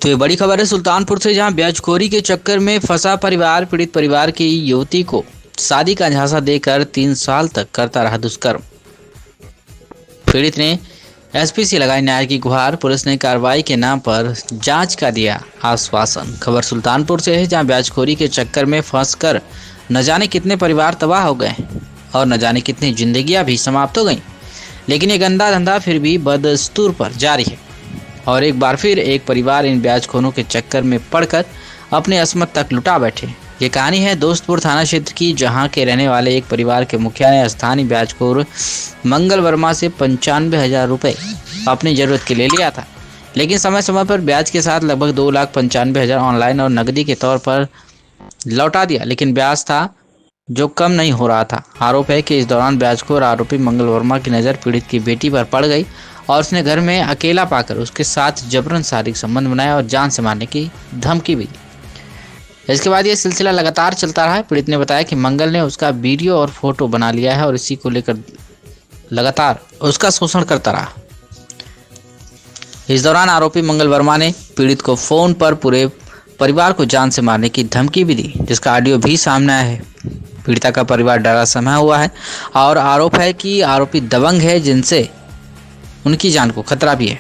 तो ये बड़ी खबर है सुल्तानपुर से, जहां ब्याजखोरी के चक्कर में फंसा परिवार पीड़ित परिवार की युवती को शादी का झांसा देकर 3 साल तक करता रहा दुष्कर्म। पीड़ित ने एसपी से लगाई न्याय की गुहार। पुलिस ने कार्रवाई के नाम पर जांच का दिया आश्वासन। खबर सुल्तानपुर से है, जहां ब्याजखोरी के चक्कर में फंसकर न जाने कितने परिवार तबाह हो गए और न जाने कितनी जिंदगियां भी समाप्त हो गईं। लेकिन ये गंदा धंधा फिर भी बदस्तूर पर जारी है और एक बार फिर एक परिवार इन ब्याजखोरों के चक्कर में पड़कर अपने अस्मत तक लुटा बैठे। ये कहानी है दोस्तपुर थाना क्षेत्र की, जहां के रहने वाले एक परिवार के मुखिया ने स्थानीय ब्याजखोर मंगल वर्मा से 95,000 रुपए अपनी जरूरत के लिए लिया था, लेकिन समय समय पर ब्याज के साथ लगभग 2,95,000 ऑनलाइन और नकदी के तौर पर लौटा दिया, लेकिन ब्याज था जो कम नहीं हो रहा था। आरोप है कि इस दौरान ब्याजखोर आरोपी मंगल वर्मा की नज़र पीड़ित की बेटी पर पड़ गई और उसने घर में अकेला पाकर उसके साथ जबरन शारीरिक संबंध बनाया और जान से मारने की धमकी भी दी। इसके बाद यह सिलसिला लगातार चलता रहा है। पीड़ित ने बताया कि मंगल ने उसका वीडियो और फोटो बना लिया है और इसी को लेकर लगातार उसका शोषण करता रहा। इस दौरान आरोपी मंगल वर्मा ने पीड़ित को फोन पर पूरे परिवार को जान से मारने की धमकी भी दी, जिसका ऑडियो भी सामने आया है। पीड़िता का परिवार डरा समा हुआ है और आरोप है कि आरोपी दबंग है, जिनसे उनकी जान को खतरा भी है।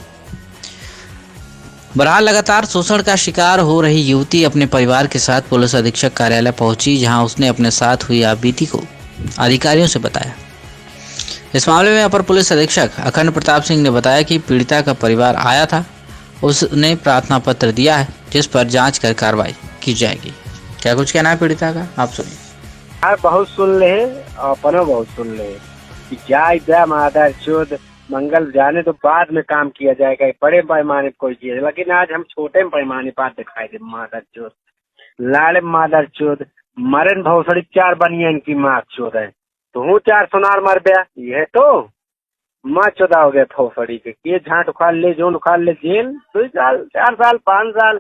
बहरहाल लगातार शोषण का शिकार हो रही युवती अपने परिवार के साथ पुलिस अधीक्षक कार्यालय पहुंची, जहां उसने अपने साथ हुई बीती को अधिकारियों से बताया। इस मामले में अपर पुलिस अधीक्षक अखंड प्रताप सिंह ने बताया कि पीड़िता का परिवार आया था, उसने प्रार्थना पत्र दिया है, जिस पर जांच कर कार्रवाई की जाएगी। क्या कुछ कहना है पीड़िता का, आप सुनिए। बहुत सुन ले अपनो बहुत सुन ले कि जाए मादर चोद मंगल जाने तो बाद में काम किया जाएगा, बड़े पैमाने पर कोई चीज, लेकिन आज हम छोटे पैमाने पर दिखाई दे मादर चोद लाले मादर चोद मरन भौसड़ी 4 बनिया इनकी माँ चोद है तो हूँ 4 सुनार मर गया। यह तो माँ चौदा हो गया भौसड़ी के ये झाट उखाड़ ले जो उखाड़ ले जेल 2 साल 4 साल 5 साल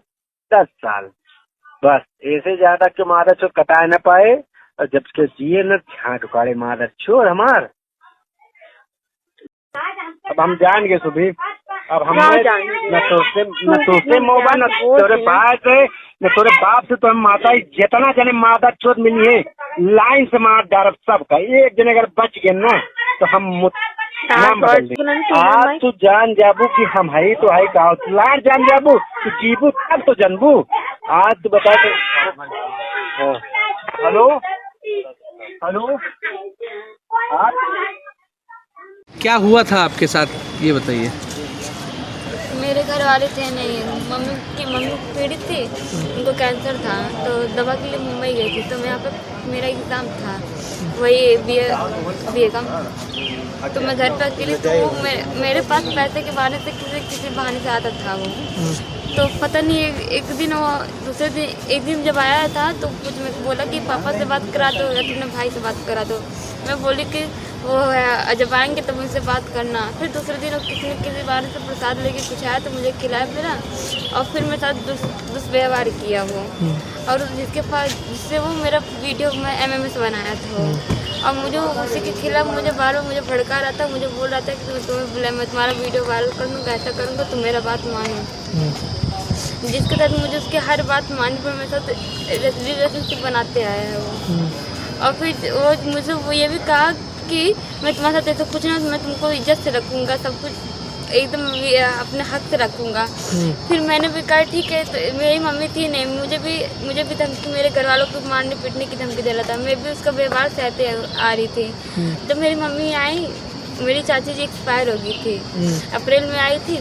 10 साल, बस ऐसे ज्यादा क्यों मादर चोद कटाए न पाए और जब के जिए न झाट उखाड़े मादर चोर हमार। अब हम जान गए सुबह, अब हम न तोसे मोबा न तोरे बाप से न तोरे बाप से तो हम माता जितना जने मादर चोद मिली है लाइन से मार डार सबका। एक जने अगर बच गए ना तो हम नाम बदल देंगे। आज तू जान जाबू कि हम है तो है का लार जान जाबू तू जीबू तब तो जानबू। आज तू बता हेलो हेलो क्या हुआ था आपके साथ ये बताइए। मेरे घर वाले थे नहीं, मम्मी पीड़ित थी, उनको कैंसर था तो दवा के लिए मुंबई गई थी। तो मैं यहाँ पे मेरा एग्ज़ाम था वही बीए का, तो मैं घर पर अकेली, तो वो मेरे पास पैसे के बहाने से किसी बहाने से आता था वो। तो पता नहीं एक दिन वो दूसरे दिन एक दिन जब आया था तो कुछ मेरे को बोला कि पापा से बात करा दो या तुमने भाई से बात करा दो। मैं बोली कि वो जब आएंगे तब मुझसे बात करना। फिर दूसरे दिन किसी बार से प्रसाद लेके कुछ आया तो मुझे खिलाया पिला और फिर मेरे साथ दुष्व्यवहार किया वो, और जिससे वो मेरा वीडियो में MMS बनाया था और मुझे उसी के खिलाफ मुझे मुझे भड़का रहा था। मुझे बोल रहा था कि तुम्हें बुलाया मैं तुम्हारा वीडियो वायरल कर दूँगा, ऐसा करूँगा तुम मेरा बात मानो। जिसके तहत मुझे उसकी हर बात मानने पर मेरे साथ रिलेशनशिप बनाते आया है वो। और फिर वो मुझे वो ये भी कहा कि मैं तुम्हारे साथ ऐसा कुछ ना, मैं तुमको इज्जत से रखूँगा, सब कुछ एकदम अपने हक से रखूँगा। फिर मैंने भी कहा ठीक है। तो मेरी मम्मी थी नहीं, मुझे भी धमकी, मेरे घर वालों को मारने पीटने की धमकी दे रहा था। मैं भी उसका व्यवहार सहते आ रही थी। जब मेरी मम्मी आई, मेरी चाची जी एक्सपायर हो गई थी, अप्रैल में आई थी,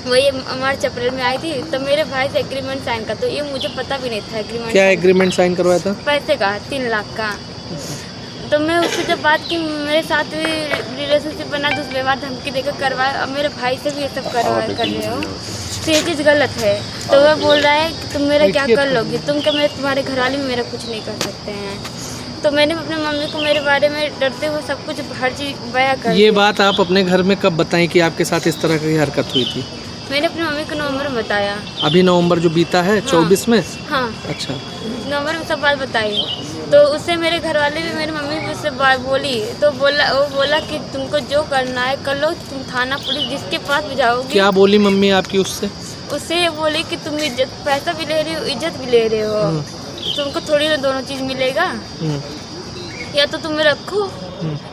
वही मार्च अप्रैल में आई थी। तो मेरे भाई से एग्रीमेंट साइन का, तो ये मुझे पता भी नहीं था एग्रीमेंट। क्या एग्रीमेंट साइन करवाया था? पैसे का 3 लाख का। तो मैं उससे जब बात की, मेरे साथ भी रिलेशनशिप बना, दुष्व्यवहार धमकी देकर करवाया। अब मेरे भाई से भी ये सब कर रहे हो तो ये चीज़ गलत है। तो वह बोल रहा है कि तुम मेरा क्या कर लोगी, तुम क्या तुम्हारे घर वाले में मेरा कुछ नहीं कर सकते हैं। तो मैंने अपने मम्मी को मेरे बारे में डरते हुए सब कुछ हर चीज़ बयां कर। ये बात आप अपने घर में कब बताएं कि आपके साथ इस तरह की हरकत हुई थी? मैंने अपनी मम्मी को नवंबर में बताया। अभी नवंबर जो बीता है 24 में? हाँ अच्छा, नवंबर में सब बात बताई। तो उससे मेरे घर वाले भी, मेरी मम्मी भी उससे बात बोली तो वो बोला कि तुमको जो करना है कर लो, तुम थाना पुलिस जिसके पास भी जाओगी। क्या बोली मम्मी आपकी उससे? उससे बोले कि तुम इज्जत, पैसा भी ले रहे हो, इज्जत भी ले रहे हो, तुमको थोड़ी ना दोनों चीज मिलेगा। या तो तुम रखो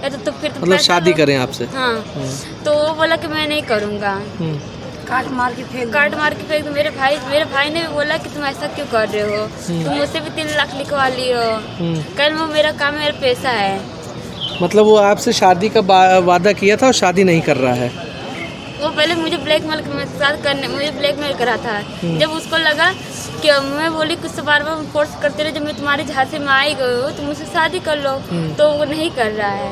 या तो फिर तुम मतलब पैसा शादी लो। करें आपसे। हाँ। तो वो बोला कि मैं नहीं करूँगा, काट मार के फेंक दो। मेरे भाई ने भी बोला कि तुम ऐसा क्यों कर रहे हो, तुम मुझसे भी 3 लाख लिखवा ली हो। कल वो मेरा काम है, मेरा पैसा है। मतलब वो आपसे शादी का वादा किया था और शादी नहीं कर रहा है। वो पहले मुझे ब्लैकमेल करा था। जब उसको लगा कि मैं बोली कुछ तो बार बार फोर्स करते रहे, जब मैं तुम्हारे झांसे में आई गई हूँ तो मुझसे शादी कर लो, तो वो नहीं कर रहा है।